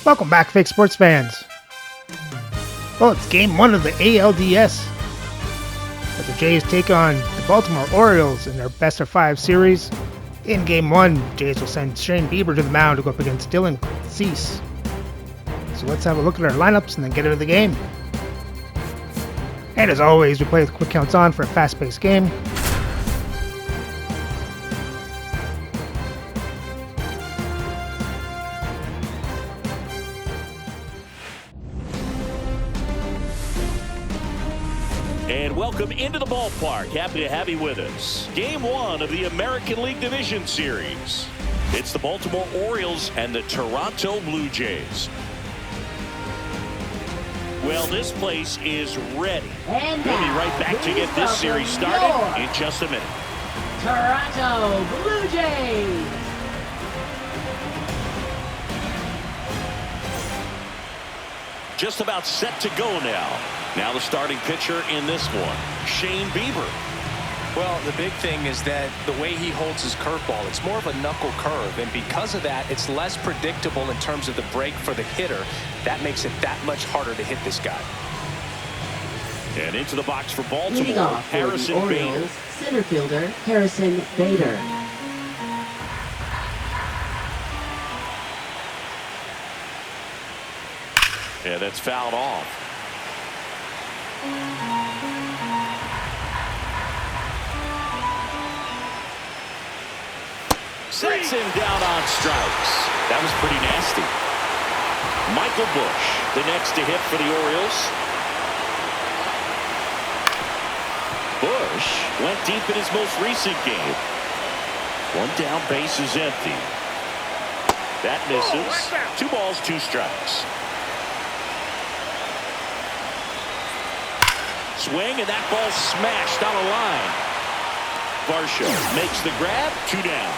Welcome back, fake sports fans. Well, it's game 1 of the ALDS as the Jays take on the Baltimore Orioles in their best-of-5 series. In game 1, Jays will send Shane Bieber to the mound to go up against Dylan Cease. So let's have a look at our lineups and then get into the game. And as always, we play with quick counts on for a fast-paced game. And welcome into the ballpark. Happy to have you with us. Game 1 of the American League Division Series. It's the Baltimore Orioles and the Toronto Blue Jays. Well, this place is ready. And we'll be right back to get this series started in just a minute. Toronto Blue Jays. Just about set to go now. Now the starting pitcher in this one, Shane Bieber. Well, the big thing is that the way he holds his curveball, it's more of a knuckle curve, and because of that, it's less predictable in terms of the break for the hitter. That makes it that much harder to hit this guy. And into the box for Baltimore, Leading off for Harrison the Orioles, Bader. center fielder Harrison Bader. Yeah, that's fouled off. Sets him down on strikes. That was pretty nasty. Michael Bush, the next to hit for the Orioles. Bush went deep in his most recent game. One down, base is empty. That misses. 2 balls, 2 strikes. Swing, and that ball smashed on a line. Varsho makes the grab, 2 down.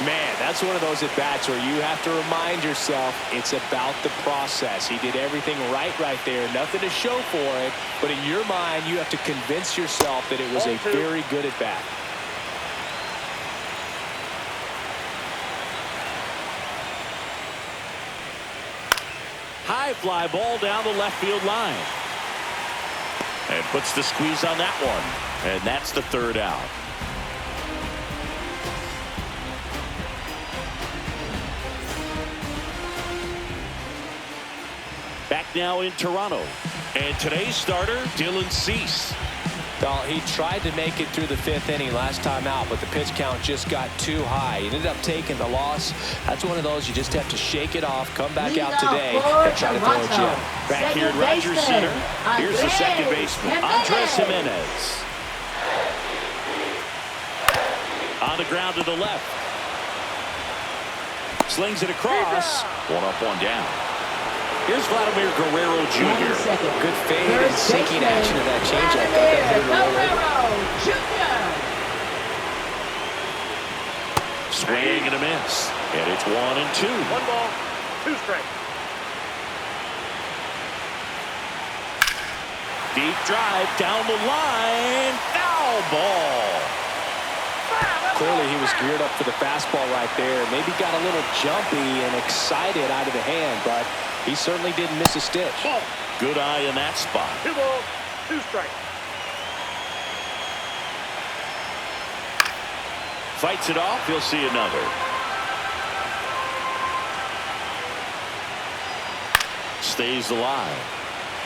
Man, that's one of those at-bats where you have to remind yourself it's about the process. He did everything right there. Nothing to show for it, but in your mind, you have to convince yourself that it was a very good at-bat. High fly ball down the left field line. And puts the squeeze on that one. And that's the 3rd out. Back now in Toronto. And today's starter, Dylan Cease. Well, he tried to make it through the 5th inning last time out, but the pitch count just got too high. He ended up taking the loss. That's one of those you just have to shake it off, come back out today, and try to throw a gem. Back here at Rogers Center, here's the second baseman, Andres Jimenez. On the ground to the left. Slings it across. 1 up, 1 down. Here's Vladimir Guerrero Jr. Good fade and sinking action of that changeup. Swing and a miss. And it's 1 and 2. 1 ball, 2 strikes. Deep drive down the line. Foul ball. Clearly he was geared up for the fastball right there. Maybe got a little jumpy and excited out of the hand, but he certainly didn't miss a stitch. Good eye in that spot. 2 balls, 2 strikes. Fights it off. He'll see another. Stays alive.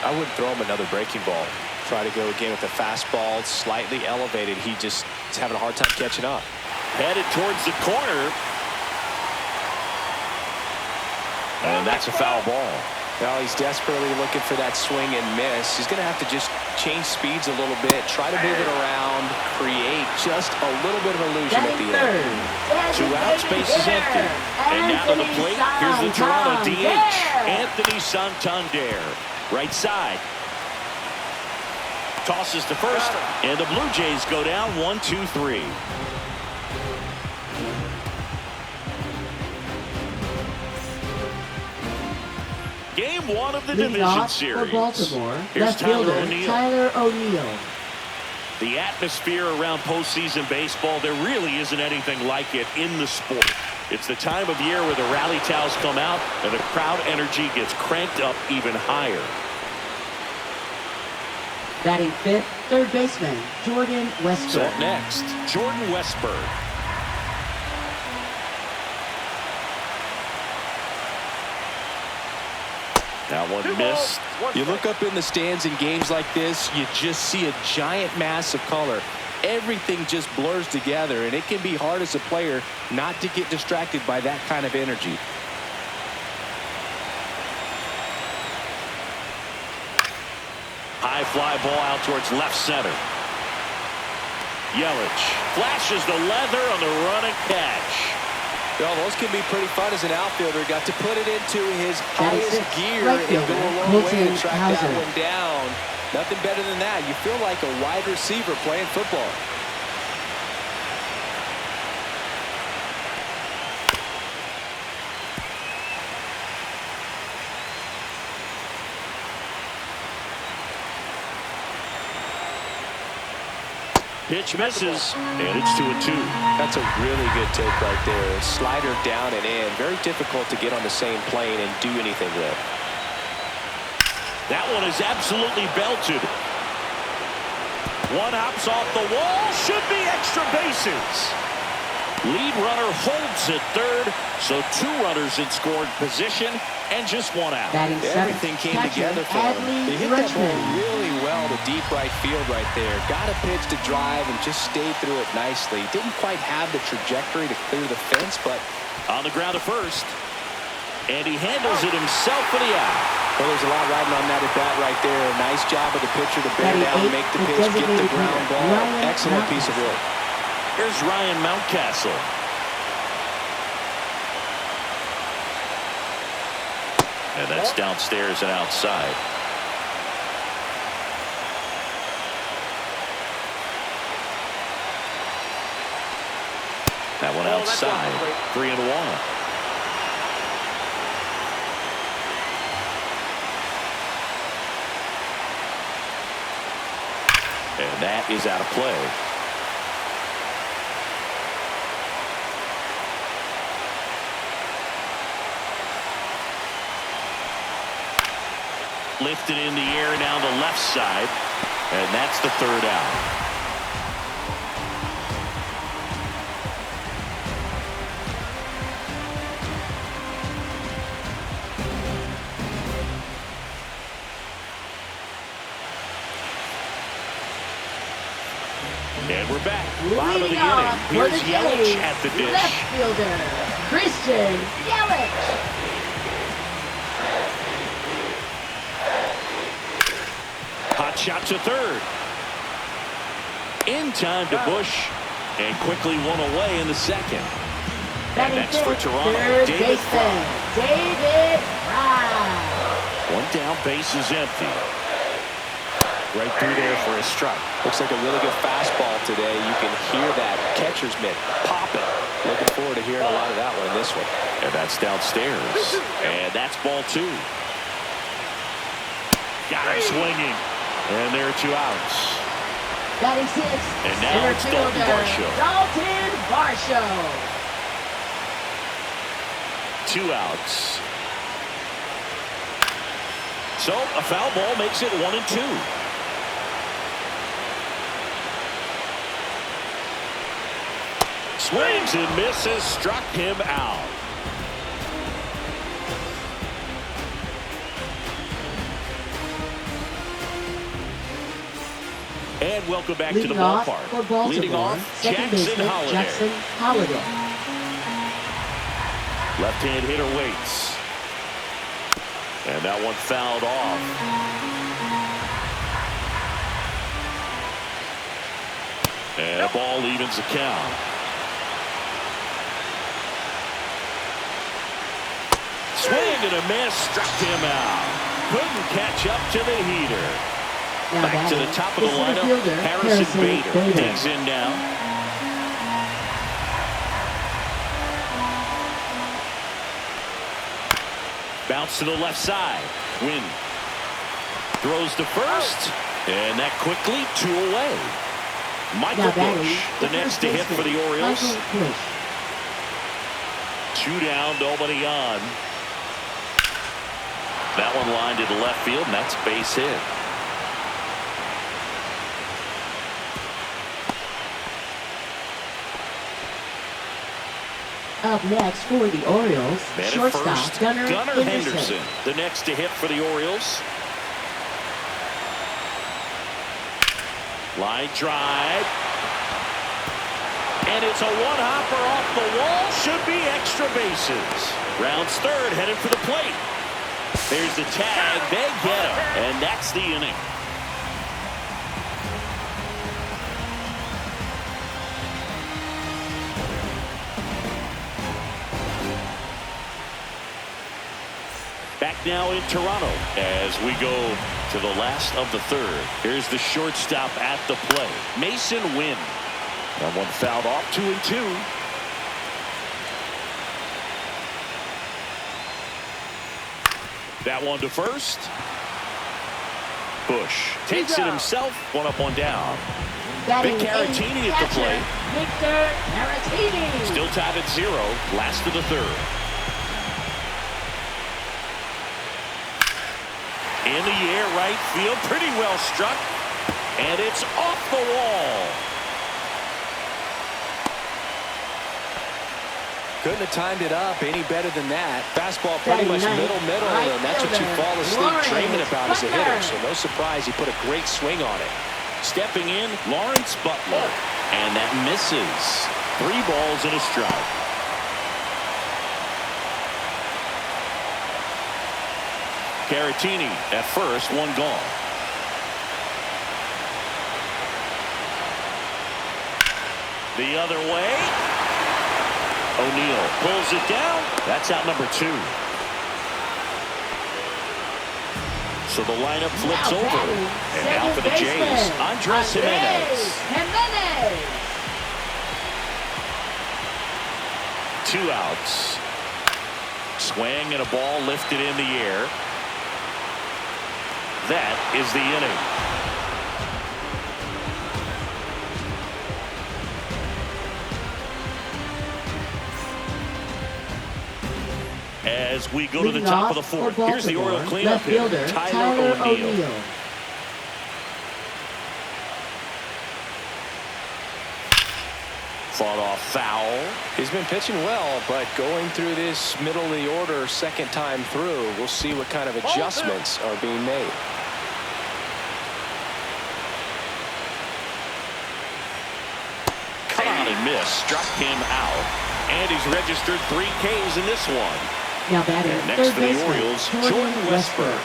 I wouldn't throw him another breaking ball. Try to go again with the fastball slightly elevated. He just is having a hard time catching up. Headed towards the corner. And that's a foul ball. Now he's desperately looking for that swing and miss. He's going to have to just change speeds a little bit, try to move it around, create just a little bit of illusion at the end. 2 outs, base is empty. And now to the plate, here's the Toronto DH, Anthony Santander. Right side. Tosses to first, and the Blue Jays go down 1-2-3. Game 1 of the division series. For Baltimore, Here's left fielder Tyler O'Neill. The atmosphere around postseason baseball, there really isn't anything like it in the sport. It's the time of year where the rally towels come out and the crowd energy gets cranked up even higher. Batting fifth, third baseman, Jordan Westberg. So up next, Jordan Westberg. That one missed. You look up in the stands in games like this, you just see a giant mass of color. Everything just blurs together, and it can be hard as a player not to get distracted by that kind of energy. High fly ball out towards left center. Yelich flashes the leather on the running catch. Well, those can be pretty fun as an outfielder. Got to put it into his highest gear right and go a long way to track Hauser. that one down. Nothing better than that. You feel like a wide receiver playing football. Pitch misses, and it's 2-2. That's a really good take right there. Slider down and in. Very difficult to get on the same plane and do anything with. That one is absolutely belted. One hops off the wall. Should be extra bases. Lead runner holds at third, so 2 runners in scoring position and just 1 out. Everything came together for him. He hit that ball really well to deep right field right there. Got a pitch to drive and just stayed through it nicely. Didn't quite have the trajectory to clear the fence, but on the ground to first. And he handles it himself for the out. Well, there's a lot riding on that at bat right there. Nice job of the pitcher to bear down, make the pitch, get the ground ball. Excellent piece of work. Here's Ryan Mountcastle. And that's downstairs and outside. That one outside. 3-1. And that is out of play. Lifted in the air down the left side, and that's the 3rd out. And we're back. Bottom of the inning. Here's Yelich at the dish. Left fielder, Christian Yelich. Hot shot to third. In time to Bush, and quickly 1 away in the 2nd. And next for Toronto, David Fry. David Fry. 1 down, base is empty. Right through there for a strike. Looks like a really good fastball today. You can hear that catcher's mitt popping. Looking forward to hearing a lot of that one in this one. And that's downstairs. And that's ball 2. Got him swinging. And there are 2 outs. Batting 6th. And now it's Dalton Varsho. Dalton Varsho. 2 outs. So a foul ball makes it 1-2. Swings and misses, struck him out. And welcome back to the ballpark. Leading off, Jackson Holliday. Left-hand hitter waits. And that one fouled off. And the ball evens the count. Swing and a miss, struck him out. Couldn't catch up to the heater. Back to the top of the lineup, Harrison Bader digs in now. Bounce to the left side. Win. Throws to first, and that quickly 2 away. Michael Bush, the next to hit for the Orioles. 2 down, nobody on. That one lined to the left field, and that's base hit. Up next for the Orioles, Man shortstop first, Gunnar Henderson. The next to hit for the Orioles. Line drive. And it's a one-hopper off the wall. Should be extra bases. Rounds third, headed for the plate. There's the tag. They get him. And that's the inning. Back now in Toronto as we go to the last of the third. Here's the shortstop at the play, Mason Wynn. That one fouled off, 2-2. That one to first. Bush takes it himself. One up, one down. Big Caratini at the plate. Victor Caratini. Still tied at 0. Last of the third. In the air, right field, pretty well struck, and it's off the wall. Couldn't have timed it up any better than that. Fastball pretty much middle, and that's what you fall asleep dreaming about as a hitter. So no surprise he put a great swing on it. Stepping in, Lawrence Butler, and that misses. 3 balls and a strike. Caratini at first, 1 gone. The other way. O'Neill pulls it down. That's out number 2. So the lineup flips over. And now for the Jays, Andres Jimenez. 2 outs. Swing and a ball lifted in the air. That is the inning. As we go to the top of the 4th, here's the Oriole cleanup hitter, Tyler O'Neill. Fought off foul. He's been pitching well, but going through this middle of the order second time through, we'll see what kind of adjustments are being made. Cut on and miss, struck him out, and he's registered 3 Ks in this one. Now batting and next for the Orioles, Jordan Westburg.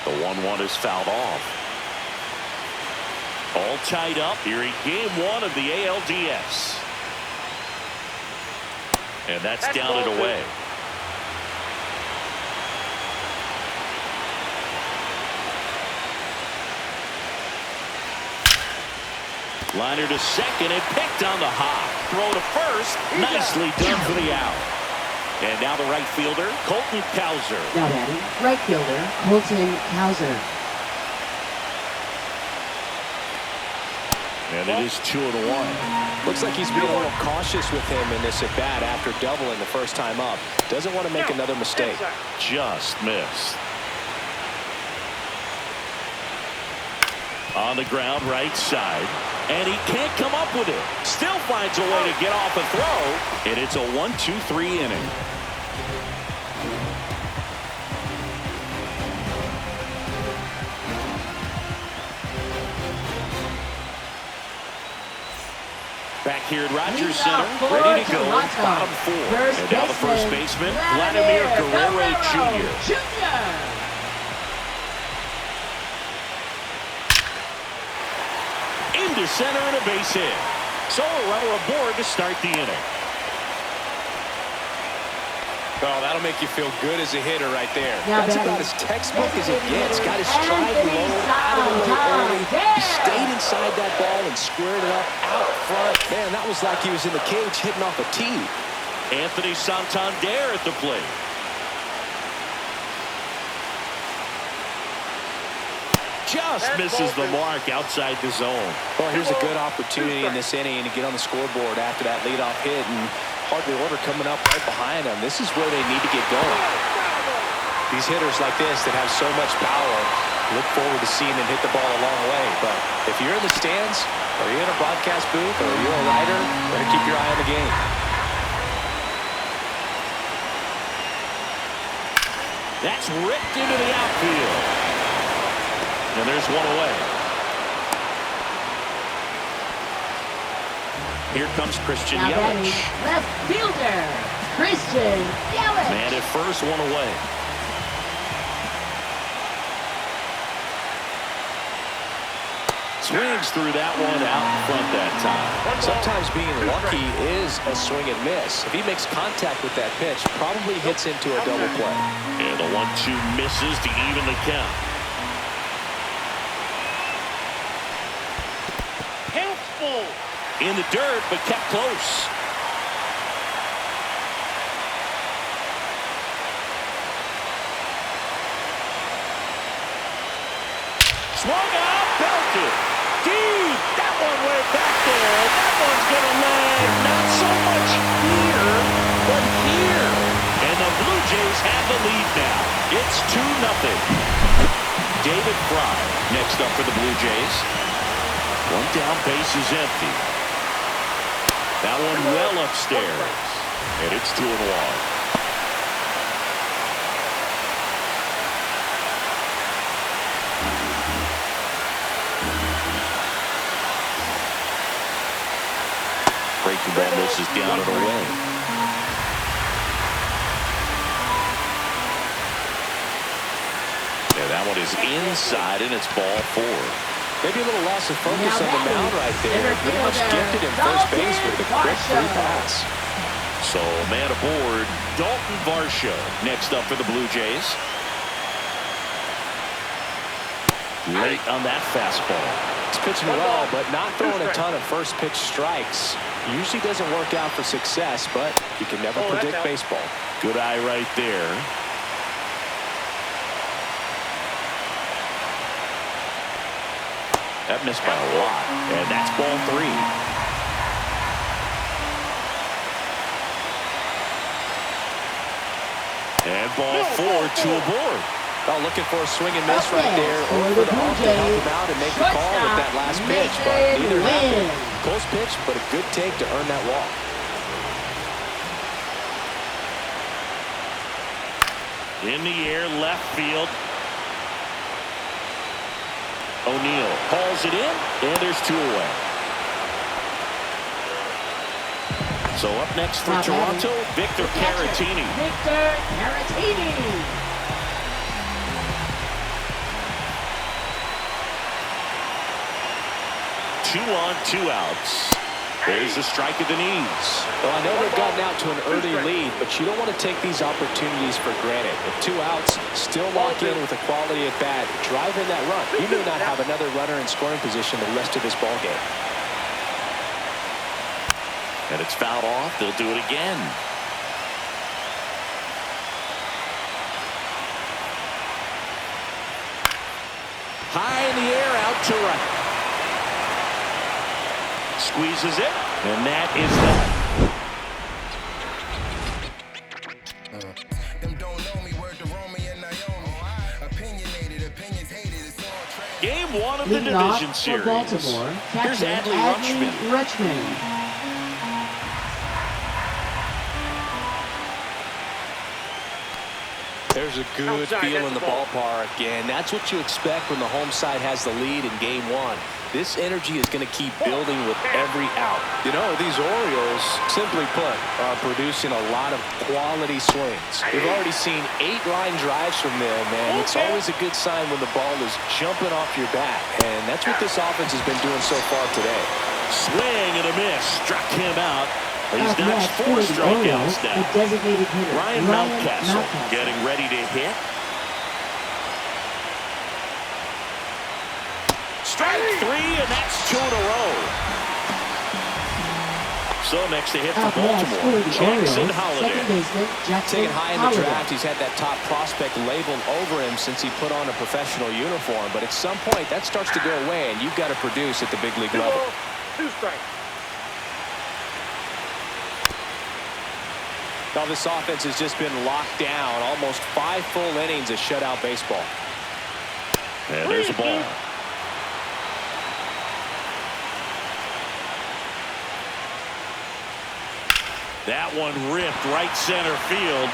The 1-1 is fouled off. All tied up here in game 1 of the ALDS. And that's down and away. Liner to second and picked on the hop. Throw to first. Nicely done for the out. And now the right fielder, Colton Cowser. Now batting, right fielder, Colton Cowser. And it is 2-1. Looks like he's being a little cautious with him in this at-bat after doubling the first time up. Doesn't want to make another mistake. Just missed. On the ground, right side. And he can't come up with it. Still finds a way to get off a throw. And it's a 1-2-3 inning. Back here at Rogers Center, ready to go, bottom 4. And now the first baseman, Vladimir Guerrero Jr. Into center and a base hit. So a runner aboard to start the inning. Oh, that'll make you feel good as a hitter right there. That's about as textbook as it gets. Got his stride low, out of the way early. He stayed inside that ball and squared it up out front. Man, that was like he was in the cage hitting off a tee. Anthony Santander at the plate. Just misses the mark outside the zone. Well, here's a good opportunity in this inning to get on the scoreboard after that leadoff hit, and hardly order coming up right behind them. This is where they need to get going. These hitters like this that have so much power, look forward to seeing them hit the ball a long way. But if you're in the stands, or you're in a broadcast booth, or you're a writer, better keep your eye on the game. That's ripped into the outfield. And there's one away. Here comes Christian Now batting, Yelich. left fielder, Christian Yelich. Man at first, one away. Swings through that one out in front that time. Sometimes being lucky is a swing and miss. If he makes contact with that pitch, probably hits into a double play. And the 1-2 misses to even the count. Count's full. In the dirt, but kept close. Swung out, belted. Deep. That one went back there. That one's going to land not so much here, but here. And the Blue Jays have the lead now. It's 2-0. David Fry next up for the Blue Jays. One down, base is empty. That one well upstairs. And it's 2-1. Breaking ball misses down and away. Yeah, that one is inside, and it's ball 4. Maybe a little loss of focus on the mound right there. Pretty much gifted him first base with a quick free pass. So, man aboard, Dalton Varsho next up for the Blue Jays. Late on that fastball. He's pitching well, but not throwing a ton of first pitch strikes. Usually doesn't work out for success, but you can never predict baseball. Good eye right there. That missed by a lot, and that's ball 3. And ball 4, 2 aboard. Oh, looking for a swing and miss right there. Or for the ump to help him out and make the call with that last pitch, but neither happened. Close pitch, but a good take to earn that walk. In the air, left field. O'Neill hauls it in, and there's 2 away. So up next for Toronto, Victor Caratini. Victor Caratini. 2 on, 2 outs. There's a strike at the knees. Well, I know they've gotten out to an early lead, but you don't want to take these opportunities for granted. With 2 outs, still lock in with a quality at bat, drive in that run. You may not have another runner in scoring position the rest of this ball game. And it's fouled off. They'll do it again. High in the air, out to right. Squeezes it, and that is that. Game 1 of the division series. Baltimore, Here's catcher Adley Rutschman. There's a good feel in the ballpark, and that's what you expect when the home side has the lead in game 1. This energy is going to keep building with every out. You know, these Orioles, simply put, are producing a lot of quality swings. We've already seen 8 line drives from them, and it's always a good sign when the ball is jumping off your bat, and that's what this offense has been doing so far today. Swing and a miss. Struck him out. He's notched 4 strikeouts now. Ryan Mountcastle getting ready to hit. Strike 3, and that's 2 in a row. So next to hit for Up next for Baltimore, the Jackson Orioles, Holiday. second baseman Jackson Taken high in the Holiday. draft, he's had that top prospect labeled over him since he put on a professional uniform. But at some point, that starts to go away, and you've got to produce at the big league level. 2 strikes. Now this offense has just been locked down. Almost 5 full innings of shutout baseball. And there's a ball. That one ripped right center field.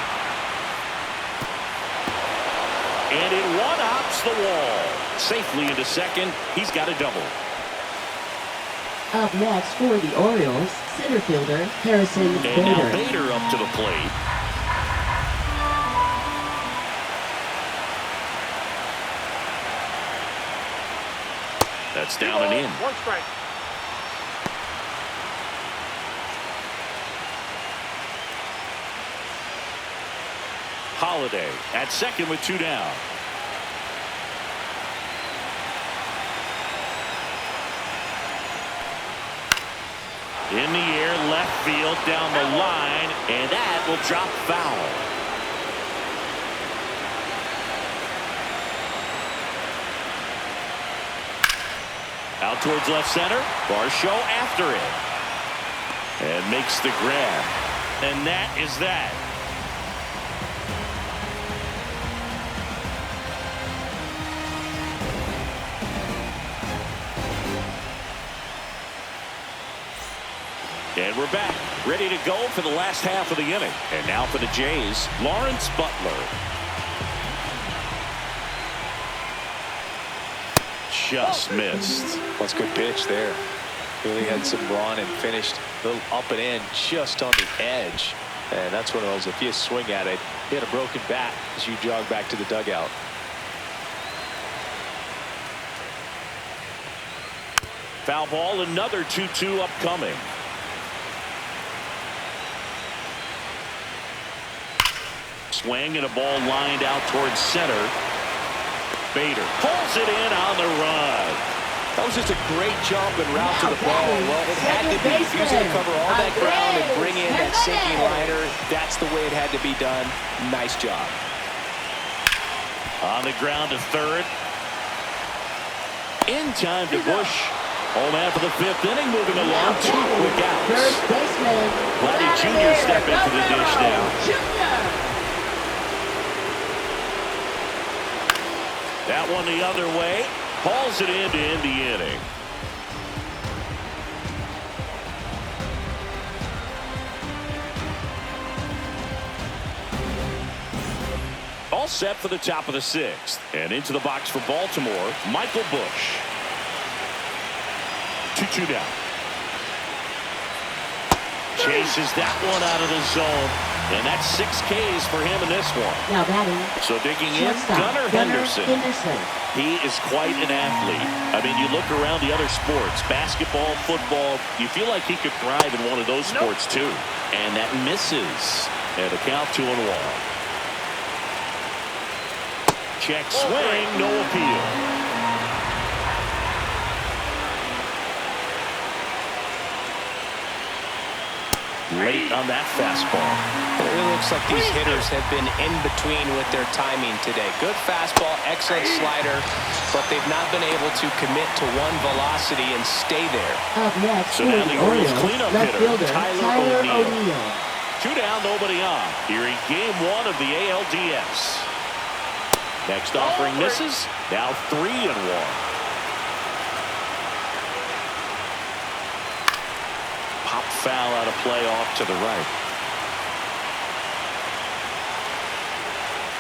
And it one-hops the wall. Safely into second. He's got a double. Up next for the Orioles, center fielder Harrison And Bader. now Bader up to the plate. That's down and in. 1 strike. Holiday at second with 2 down. In the air, left field, down the line, and that will drop foul. Out towards left center. Varsho after it. And makes the grab. And that is that. And we're back, ready to go for the last half of the inning. And now for the Jays, Lawrence Butler. Just missed. That's a good pitch there. Really had some run and finished a little up and in just on the edge. And that's one of those, if you swing at it, hit a broken bat as you jog back to the dugout. Foul ball, another 2-2 upcoming. Swing and a ball lined out towards center. Bader pulls it in on the run. That was just a great jump and route to the ball. Well, it had to be. If he was going to cover all that ground and bring in that sinking liner, that's the way it had to be done. Nice job. On the ground to third. In time to Bush. Home after the 5th inning, moving along. 2 quick outs. Third baseman Vladdy Jr. step into the dish now. That one the other way. Hauls it in to end the inning. All set for the top of the 6th. And into the box for Baltimore, Michael Bush. 2-2 down. Chases that one out of the zone. And that's 6 Ks for him in this one. Now batting. So digging in, Gunnar Henderson. He is quite an athlete. I mean, you look around the other sports, basketball, football, you feel like he could thrive in one of those sports too. And that misses. And a count 2-1. Check swing, no appeal. Late on that fastball. It really looks like these hitters have been in between with their timing today. Good fastball, excellent slider, but they've not been able to commit to one velocity and stay there. Up next, So now the Orioles cleanup left hitter, fielder Tyler O'Neill. O'Neill. 2 down, nobody on. Here in game 1 of the ALDS. Next offering misses. Now 3-1. Pop foul out of play off to the right.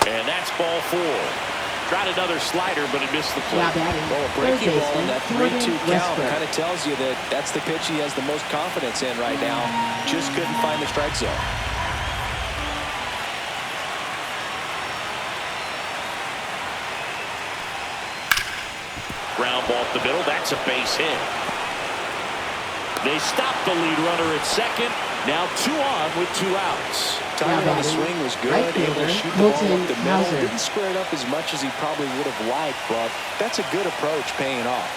And that's ball 4. Tried another slider, but it missed the plate. Now batting. Well, a breaking ball in that 3-2 count Westbrook. kind of tells you that that's the pitch he has the most confidence in right now. Just couldn't find the strike zone. Ground ball up the middle. That's a base hit. They stop the lead runner at second. Now 2 on with 2 outs. Timing on the swing was good. Right Able to fielder, shoot the ball up the Milton middle. Hauser. Didn't square it up as much as he probably would have liked, but that's a good approach paying off.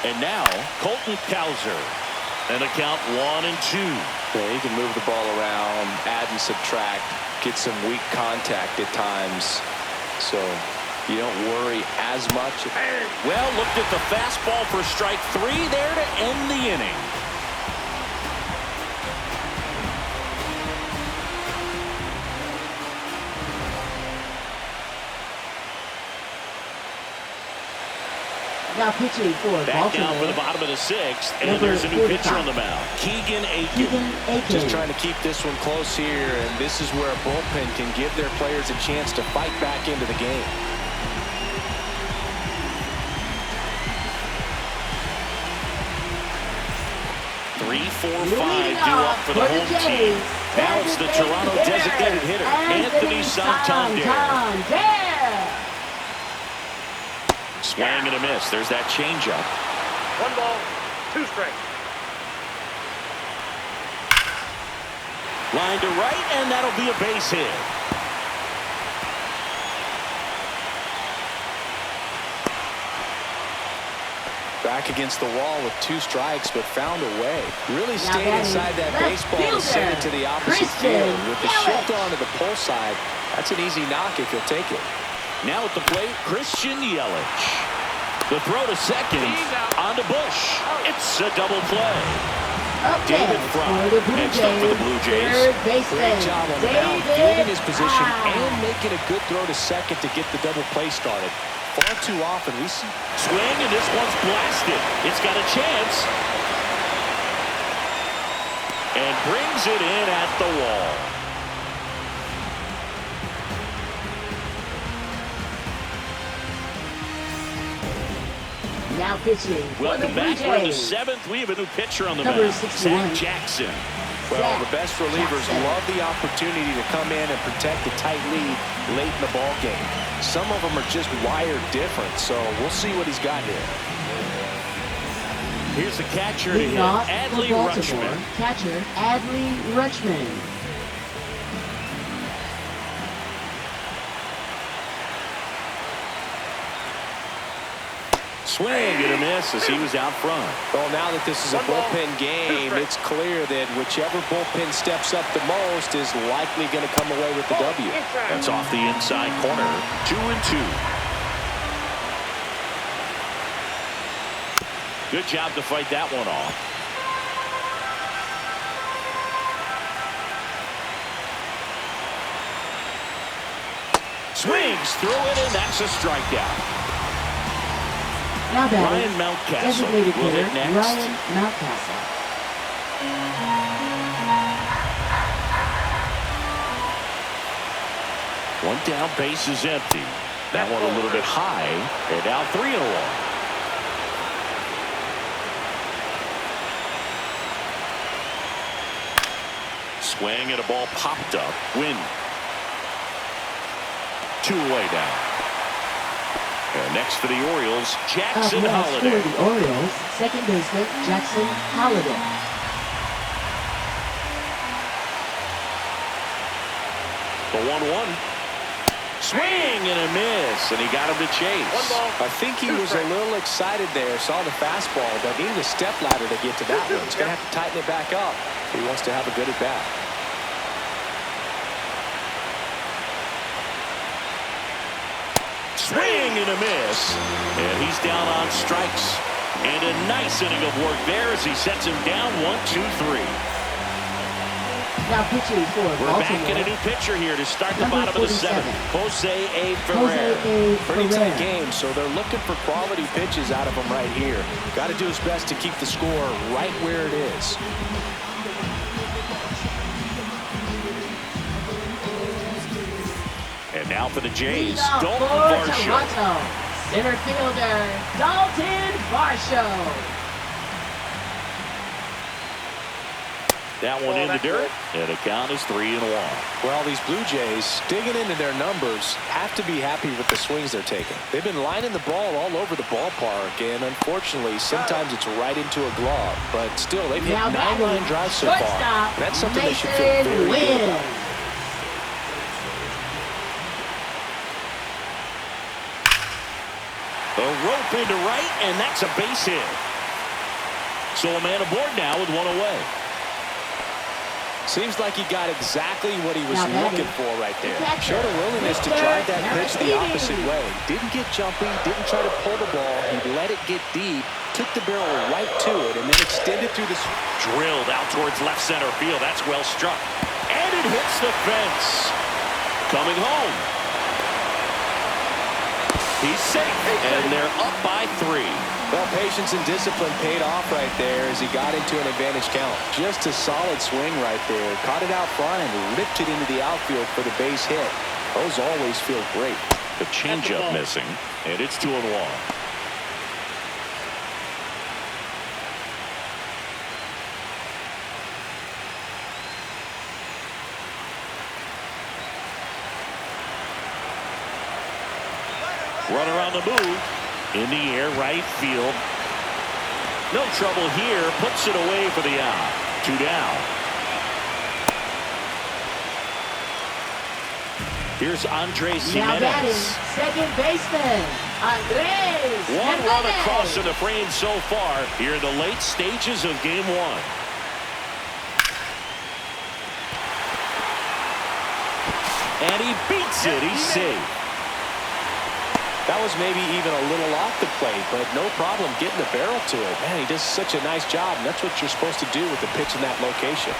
And now Colton Cowser. And a count 1-2. Yeah, he can move the ball around, add and subtract, get some weak contact at times, so you don't worry as much. Well, looked at the fastball for strike 3 there to end the inning. Now pitching for Back Baltimore. down for the bottom of the 6th, and Number there's a new 45. pitcher on the mound, Keegan Aiken. Just trying to keep this one close here, and this is where a bullpen can give their players a chance to fight back into the game. Three, 4, 5 due up for the home team. Now it's the Toronto designated hitter, Anthony Santander. Swing and a miss. There's that changeup. 1 ball, 2 strikes. Line to right, and that'll be a base hit. Back against the wall with 2 strikes, but found a way. Really stayed inside that baseball to send it to the opposite field. With the shift on to the pull side, that's an easy knock if you'll take it. Now at the plate, Christian Yelich. The throw to second, on to Bush. It's a double play. David Fry next up for the Blue Jays. Great job on the mound, fielding his position and making a good throw to second to get the double play started. Far too often we see Swing, and this one's blasted. It's got a chance. And brings it in at the wall. Now pitching. Welcome back. We're in the 7th. We have a new pitcher on the Number mound, 61. Zach Jackson. Well, the best relievers love the opportunity to come in and protect a tight lead late in the ball game. Some of them are just wired different, so we'll see what he's got here. Here's the catcher to Leading hit, off Adley for Baltimore, Rutschman. catcher Adley Rutschman. Swing and a miss as he was out front. Well, now that this is a bullpen game, it's clear that whichever bullpen steps up the most is likely going to come away with the W. That's off the inside corner. 2-2. Good job to fight that one off. Swings through it, and that's a strikeout. Now batting, Ryan Mountcastle designated will hit hitter next. Ryan Mountcastle. One down, base is empty. That one a little bit high, and now 3-1. Swing and a ball popped up. Win. 2 away now. And next for the Orioles, Jackson Holliday. For the Orioles, second baseman Jackson Holliday. The 1-1. Swing and a miss, and he got him to chase. 1 ball. I think he was a little excited there, saw the fastball, but needed a step ladder to get to that one. He's going to have to tighten it back up if he wants to have a good at-bat. Swing and a miss, and he's down on strikes. And a nice inning of work there as he sets him down 1-2-3. Now pitching for We're Baltimore. back in a new pitcher here to start the Number bottom of the 47. 7th. Jose A. Jose Ferrer. A. Pretty Ferrer. tight game, so they're looking for quality pitches out of him right here. Got to do his best to keep the score right where it is. And now for the Jays, Lead off Dalton for Varsho. Toronto, center fielder Dalton Varsho. That one in the dirt, and the count is 3-1. Well, these Blue Jays, digging into their numbers, have to be happy with the swings they're taking. They've been lining the ball all over the ballpark, and unfortunately, sometimes it's right into a glove. But still, they've hit Now 9 batting, line drives so far. shortstop, And that's something they should feel Mason very good Wynn. about. A rope into right, and that's a base hit. So a man aboard now with 1 away. Seems like he got exactly what he was Now looking for right there. Showed a willingness to drive that pitch the opposite way. Didn't get jumpy, didn't try to pull the ball. He let it get deep, took the barrel right to it, and then extended through the... Drilled out towards left center field. That's well struck. And it hits the fence. Coming home. He's safe, and they're up by 3. Well, patience and discipline paid off right there as he got into an advantage count. Just a solid swing right there. Caught it out front and ripped it into the outfield for the base hit. Those always feel great. The changeup missing, and it's 2-1. Runner on the move. In the air, right field. No trouble here. Puts it away for the out. 2 down. Here's Andres Now batting, Jimenez. second baseman, Andres. One run Jimenez. across in the frame so far here in the late stages of game 1. And he beats it. He's safe. That was maybe even a little off the plate, but no problem getting the barrel to it. Man, he does such a nice job, and that's what you're supposed to do with the pitch in that location.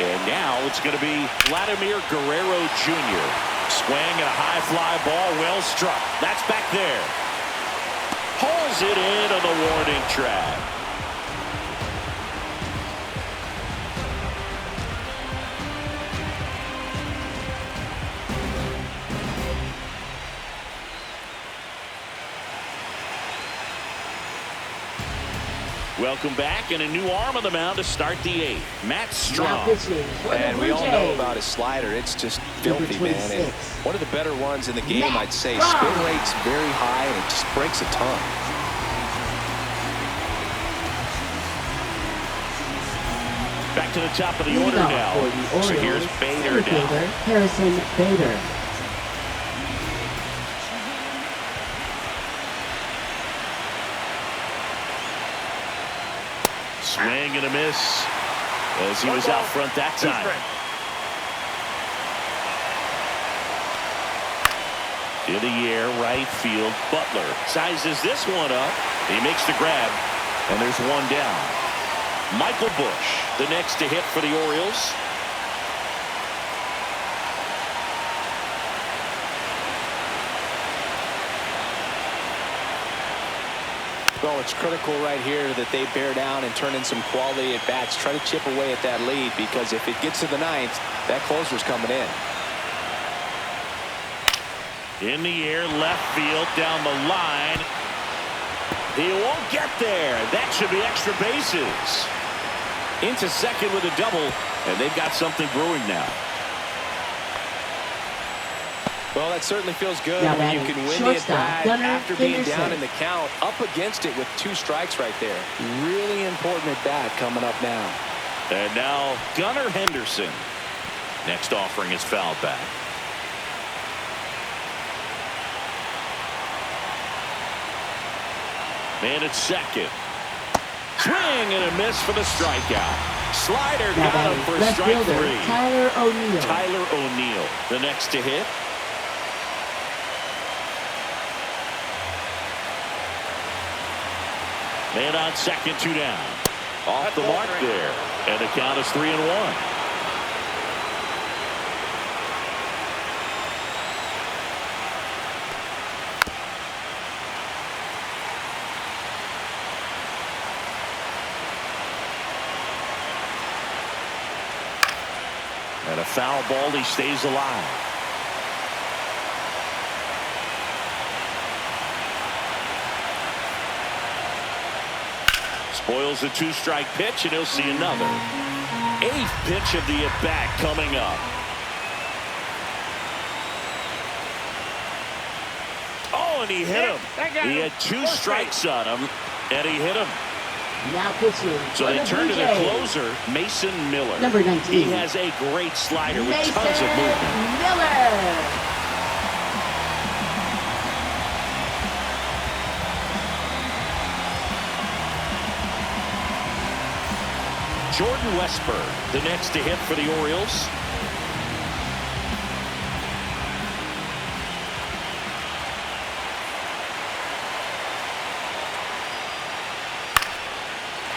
And now it's going to be Vladimir Guerrero Jr. Swing and a high fly ball, well struck. That's back there. Pulls it in on the warning track. Welcome back, and a new arm on the mound to start the 8th. Matt Now Strong. pitching for the And we Blue all know Jays. about his slider. It's just Number filthy, man. And 26. one of the better ones in the game, Matt I'd say. Strong. Spin rate's very high, and it just breaks a ton. Back to the top of the Leading order off now. for the Orioles, So here's Bader center now. fielder, Harrison Bader. Swing and a miss as he was out front that time. In the air, right field. Butler sizes this one up. He makes the grab, and there's 1 down. Michael Bush, the next to hit for the Orioles. Well, it's critical right here that they bear down and turn in some quality at bats. Try to chip away at that lead, because if it gets to the 9th, that closer's coming in. In the air, left field, down the line. He won't get there. That should be extra bases. Into second with a double, and they've got something brewing now. Well, that certainly feels good Now when you batting, can win the shortstop, at-bat Gunnar after being Henderson. down in the count, up against it with 2 strikes right there. Really important at-bat coming up now. And now Gunnar Henderson. Next offering is fouled back. Man at second. Swing and a miss for the strikeout. Slider Now got him batting, for left strike fielder, 3. Tyler O'Neill. Tyler O'Neill, the next to hit. Man on second, 2 down. Off the mark there. And the count is 3-1. And a foul ball, he stays alive. Spoils a 2-strike pitch, and he'll see another. 8th pitch of the at-bat coming up. Oh, and he hit him. He had 2 strikes on him, and he hit him. Now pitching So for they the turn Blue to the Jays. closer, Mason Miller. Number 19. He has a great slider with Mason tons of movement. Miller. Jordan Westburg, the next to hit for the Orioles.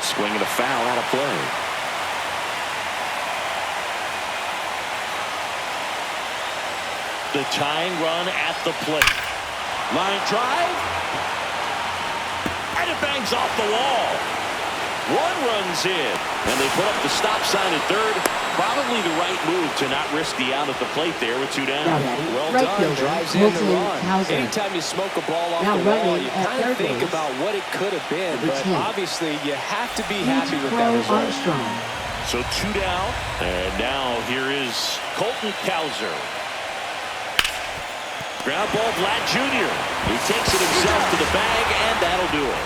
Swing and a foul out of play. The tying run at the plate. Line drive. And it bangs off the wall. One run's in. And they put up the stop sign at third. Probably the right move to not risk the out at the plate there with 2 down. Well done. Drives in the run. Anytime you smoke a ball off the wall, you kind of think about what it could have been. But obviously, you have to be happy with that result. So 2 down. And now here is Colton Cowser. Ground ball, Vlad Jr. He takes it himself to the bag, and that'll do it.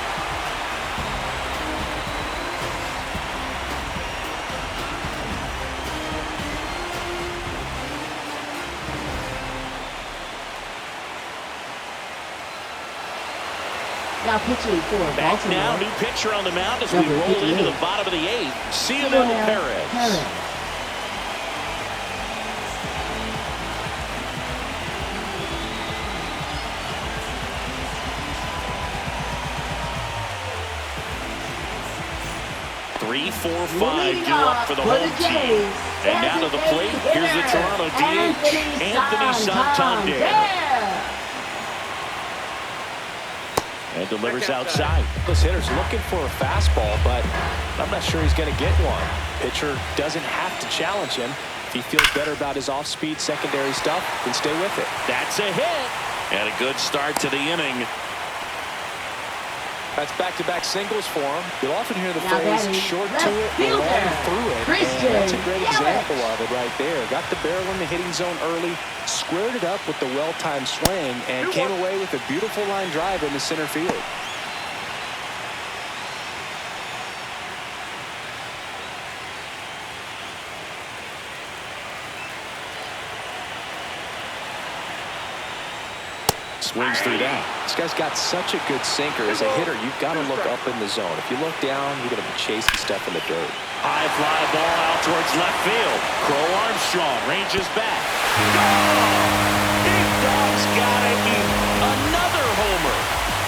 Now pitching for Back Baltimore. now, new pitcher on the mound as we roll into the bottom of the 8th. Cianel Perez. 3-4-5 due up for the whole team. And down to the plate, here's the Toronto DH, Anthony Santander. And delivers outside. This hitter's looking for a fastball, but I'm not sure he's going to get one. Pitcher doesn't have to challenge him. If he feels better about his off-speed secondary stuff, then stay with it. That's a hit. And a good start to the inning. That's back-to-back singles for him. You'll often hear the phrase short to it, long through it. And that's a great example of it right there. Got the barrel in the hitting zone early, squared it up with the well-timed swing, and came away with a beautiful line drive into center field. Swings through that. This guy's got such a good sinker. As a hitter, you've got to look up in the zone. If you look down, you're going to be chasing stuff in the dirt. High fly ball out towards left field. Crow Armstrong ranges back. Big Dog's got it. Another homer.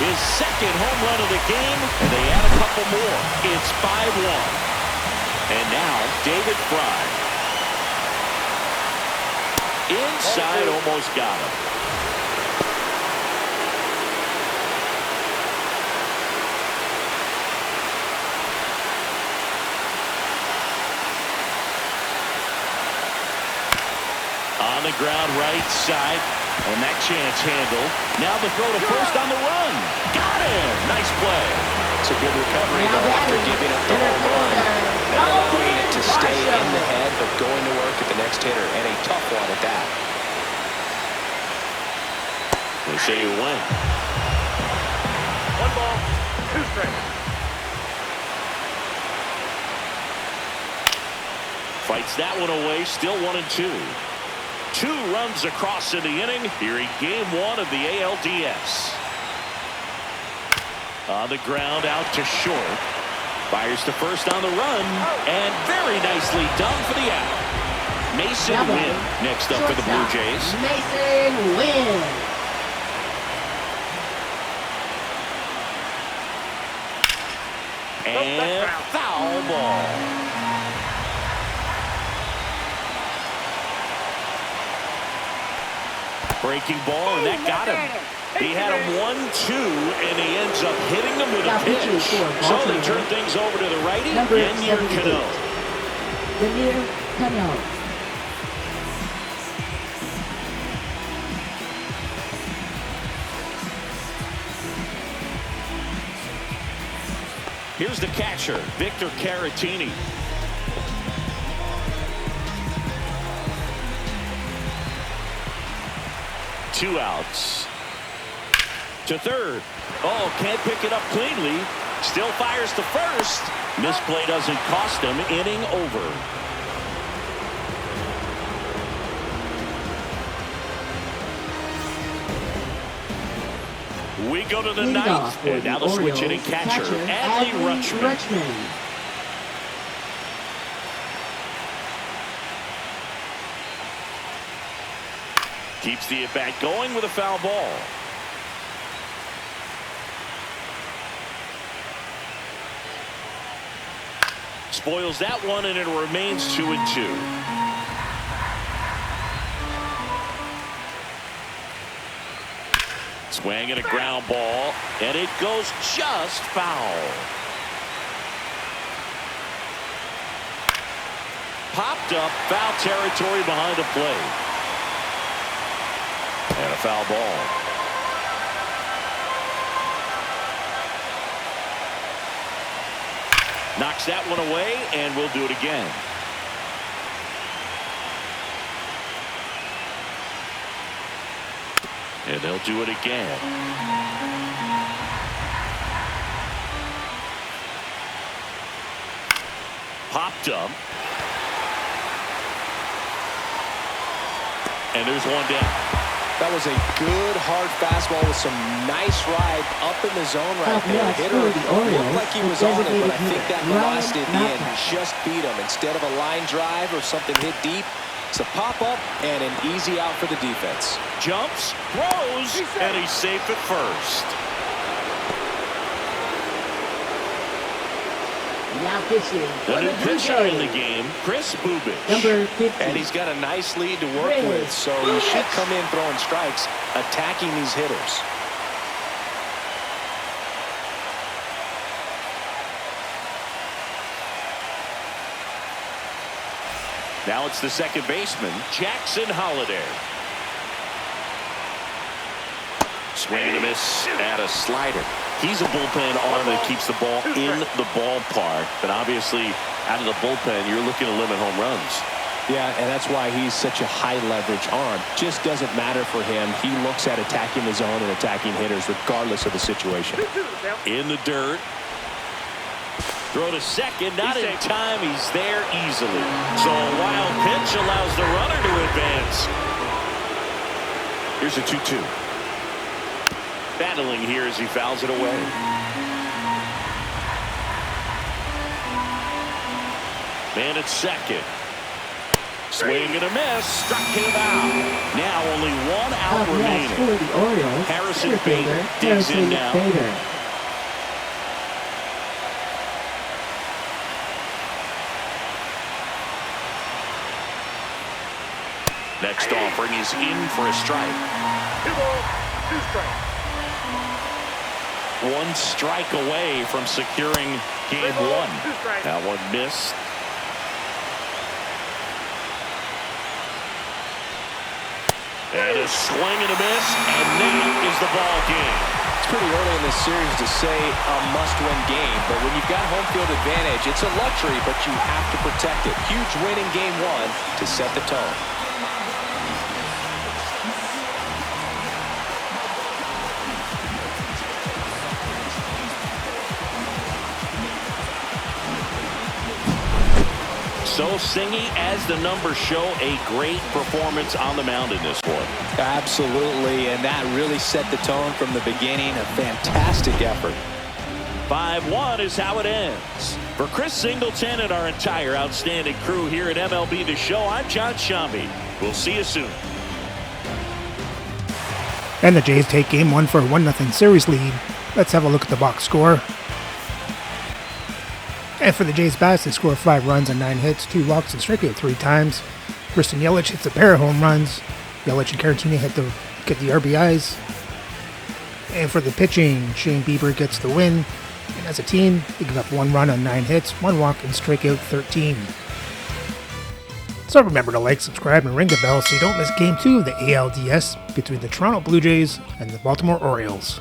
His second home run of the game, and they add a couple more. It's 5-1. And now, David Fry. Inside, almost got him. On the ground right side, and that chance handled. Now the throw to first on the run. Got him. Nice play. It's a good recovery though after giving up the home run. And allowing it to stay in the head, but going to work at the next hitter, and a tough one at that. They say you win. 1 ball, 2 strikes. Fights that one away. Still 1-2. 2 runs across in the inning here in game 1 of the ALDS. On the ground out to short. Fires to first on the run. And very nicely done for the out. Mason Wynn next up for the Blue Jays. Mason Wynn. And foul ball. Breaking ball, and that got him. He had him 1-2, and he ends up hitting them with a pitch. So they turn things over to the righty, Yennier Cano. Yennier Cano. Here's the catcher, Victor Caratini. Two outs. To third. Oh, can't pick it up cleanly. Still fires to first. Misplay doesn't cost him. Inning over. We go to the ninth. And now the switch hitting catcher, Adley Rutschman. Keeps the at-bat going with a foul ball. Spoils that one, and it remains 2-2. Swing and a ground ball, and it goes just foul. Popped up, foul territory behind the plate. And a foul ball. Knocks that one away, and we'll do it again. And they'll do it again. Popped up. And there's one down. That was a good hard fastball with some nice ride up in the zone right there. Hitter looked like he was on it, but I think that velocity at the end just beat him. Instead of a line drive or something hit deep, it's a pop-up and an easy out for the defense. Jumps, throws, and he's safe at first. Now pitching. The new pitcher in the game, Chris Bubich. Number 50. And he's got a nice lead to work with, so he should come in throwing strikes, attacking these hitters. Now it's the second baseman, Jackson Holliday. Swing and a miss at a slider. He's a bullpen arm that keeps the ball in the ballpark. But obviously, out of the bullpen, you're looking to limit home runs. Yeah, and that's why he's such a high-leverage arm. Just doesn't matter for him. He looks at attacking the zone and attacking hitters regardless of the situation. In the dirt. Throw to second. Not in time. He's there easily. So a wild pitch allows the runner to advance. Here's a 2-2. Battling here as he fouls it away. Man at second. Swing and a miss. Struck him out. Now only one out remaining. For the Orioles, Harrison Bader digs in now. Next offering is in for a strike. 2 balls, 2 strikes. One strike away from securing game 1. That one missed. And a swing and a miss, and that is the ball game. It's pretty early in this series to say a must-win game, but when you've got home field advantage, it's a luxury, but you have to protect it. Huge win in game 1 to set the tone. So singy as the numbers show, a great performance on the mound in this one. Absolutely, and that really set the tone from the beginning. A fantastic effort. 5-1 is how it ends. For Chris Singleton and our entire outstanding crew here at MLB The Show, I'm John Shambi. We'll see you soon. And the Jays take Game 1 for a 1-0 series lead. Let's have a look at the box score. And for the Jays bats, they score 5 runs and 9 hits, 2 walks, and strike out 3 times. Kristen Yelich hits a pair of home runs. Yelich and Caratini get the RBIs. And for the pitching, Shane Bieber gets the win. And as a team, they give up 1 run on 9 hits, 1 walk, and strike out 13. So remember to like, subscribe, and ring the bell so you don't miss Game 2 of the ALDS between the Toronto Blue Jays and the Baltimore Orioles.